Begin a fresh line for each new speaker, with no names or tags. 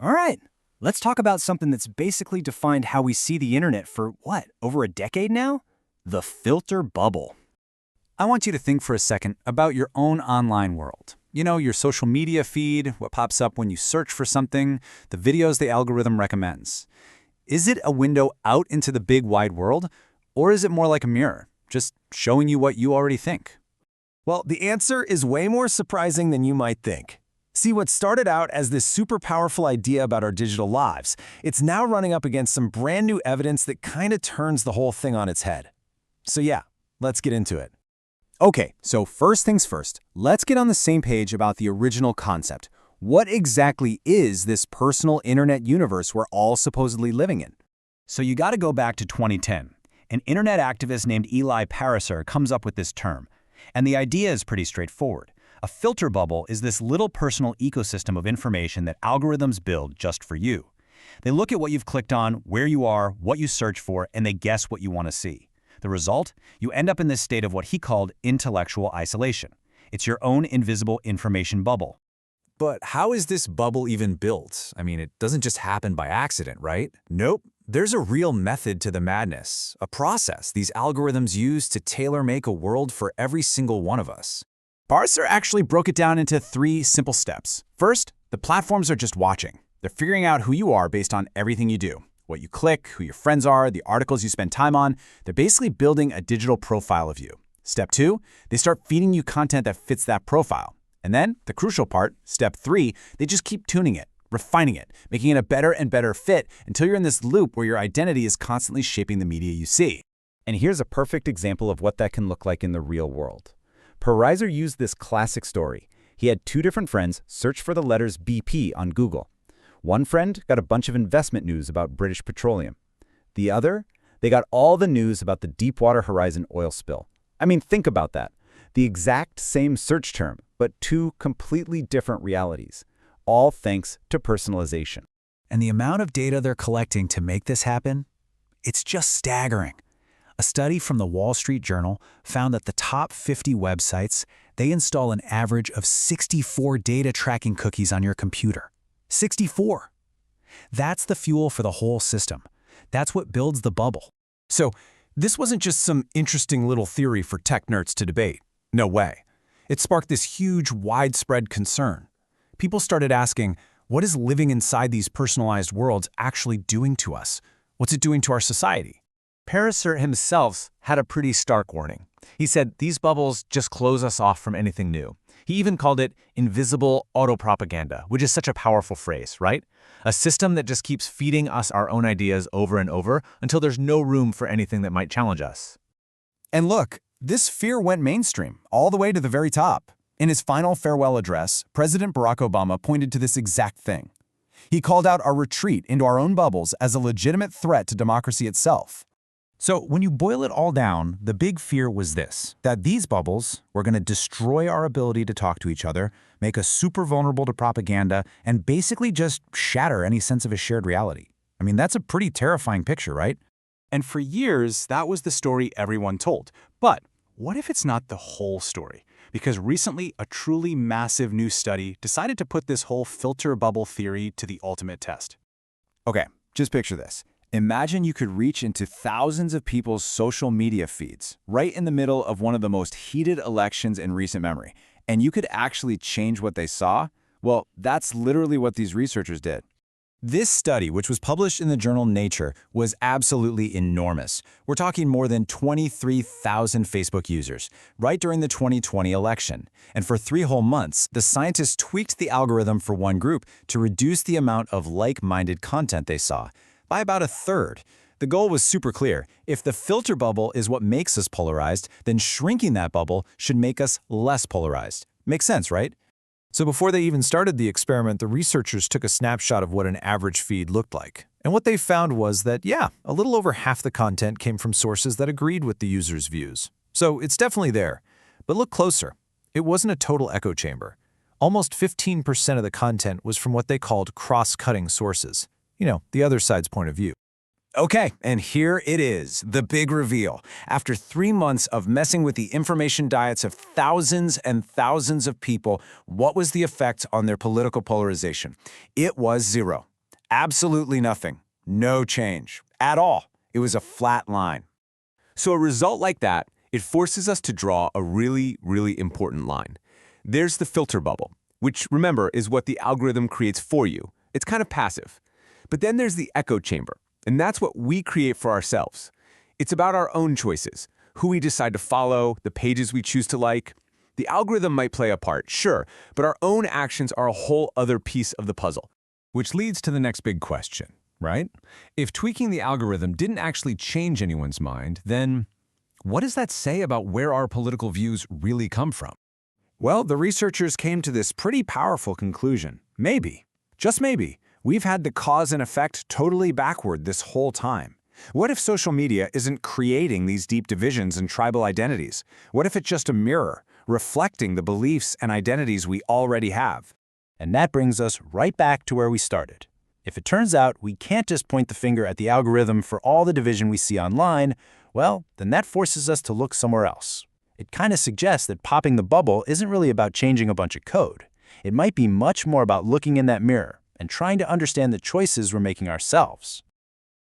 All right, let's talk about something that's basically defined how we see the internet for what, over a decade now? The filter bubble.
I want you to think for a second about your own online world. You know, your social media feed, what pops up when you search for something, the videos the algorithm recommends. Is it a window out into the big wide world, or is it more like a mirror, just showing you what you already think?
Well, the answer is way more surprising than you might think. See, what started out as this super powerful idea about our digital lives, it's now running up against some brand new evidence that kind of turns the whole thing on its head. So yeah, let's get into it.
Okay, so first things first, let's get on the same page about the original concept. What exactly is this personal internet universe we're all supposedly living in? So you got to go back to 2010. An internet activist named Eli Pariser comes up with this term. And the idea is pretty straightforward. A filter bubble is this little personal ecosystem of information that algorithms build just for you. They look at what you've clicked on, where you are, what you search for, and they guess what you want to see. The result? You end up in this state of what he called intellectual isolation. It's your own invisible information bubble.
But how is this bubble even built? I mean, it doesn't just happen by accident, right? Nope. There's a real method to the madness, a process these algorithms use to tailor-make a world for every single one of us.
Pariser actually broke it down into 3 simple steps. First, the platforms are just watching. They're figuring out who you are based on everything you do. What you click, who your friends are, the articles you spend time on. They're basically building a digital profile of you. Step 2, they start feeding you content that fits that profile. And then, the crucial part, step 3, they just keep tuning it, refining it, making it a better and better fit until you're in this loop where your identity is constantly shaping the media you see.
And here's a perfect example of what that can look like in the real world. Pariser used this classic story. He had 2 different friends search for the letters BP on Google. One friend got a bunch of investment news about British Petroleum. The other, they got all the news about the Deepwater Horizon oil spill. I mean, think about that. The exact same search term, but 2 completely different realities, all thanks to personalization.
And the amount of data they're collecting to make this happen, it's just staggering. A study from the Wall Street Journal found that the top 50 websites, they install an average of 64 data tracking cookies on your computer. 64. That's the fuel for the whole system. That's what builds the bubble.
So, this wasn't just some interesting little theory for tech nerds to debate. No way. It sparked this huge, widespread concern. People started asking, what is living inside these personalized worlds actually doing to us? What's it doing to our society?
Pariser himself had a pretty stark warning. He said these bubbles just close us off from anything new. He even called it invisible autopropaganda, which is such a powerful phrase, right? A system that just keeps feeding us our own ideas over and over until there's no room for anything that might challenge us.
And look, this fear went mainstream, all the way to the very top. In his final farewell address, President Barack Obama pointed to this exact thing. He called out our retreat into our own bubbles as a legitimate threat to democracy itself.
So when you boil it all down, the big fear was this, that these bubbles were going to destroy our ability to talk to each other, make us super vulnerable to propaganda, and basically just shatter any sense of a shared reality. I mean, that's a pretty terrifying picture, right?
And for years, that was the story everyone told. But what if it's not the whole story? Because recently, a truly massive new study decided to put this whole filter bubble theory to the ultimate test.
Okay, just picture this. Imagine you could reach into thousands of people's social media feeds, right in the middle of one of the most heated elections in recent memory, and you could actually change what they saw? Well, that's literally what these researchers did. This study, which was published in the journal Nature, was absolutely enormous. We're talking more than 23,000 Facebook users, right during the 2020 election. And for 3 whole months, the scientists tweaked the algorithm for one group to reduce the amount of like-minded content they saw by about 1/3. The goal was super clear. If the filter bubble is what makes us polarized, then shrinking that bubble should make us less polarized. Makes sense, right?
So before they even started the experiment, the researchers took a snapshot of what an average feed looked like. And what they found was that, yeah, a little over half the content came from sources that agreed with the user's views. So it's definitely there. But look closer. It wasn't a total echo chamber. Almost 15% of the content was from what they called cross-cutting sources. You know, the other side's point of view.
Okay, and here it is, the big reveal. After 3 months of messing with the information diets of thousands and thousands of people, what was the effect on their political polarization? It was 0.
Absolutely nothing. No change. At all. It was a flat line.
So a result like that, it forces us to draw a really, really important line. There's the filter bubble, which, remember, is what the algorithm creates for you. It's kind of passive. But then there's the echo chamber, and that's what we create for ourselves. It's about our own choices, who we decide to follow, the pages we choose to like. The algorithm might play a part, sure, but our own actions are a whole other piece of the puzzle.
Which leads to the next big question, right? If tweaking the algorithm didn't actually change anyone's mind, then what does that say about where our political views really come from?
Well, the researchers came to this pretty powerful conclusion. Maybe, just maybe, we've had the cause and effect totally backward this whole time. What if social media isn't creating these deep divisions and tribal identities? What if it's just a mirror, reflecting the beliefs and identities we already have?
And that brings us right back to where we started. If it turns out we can't just point the finger at the algorithm for all the division we see online, well, then that forces us to look somewhere else. It kind of suggests that popping the bubble isn't really about changing a bunch of code. It might be much more about looking in that mirror and trying to understand the choices we're making ourselves.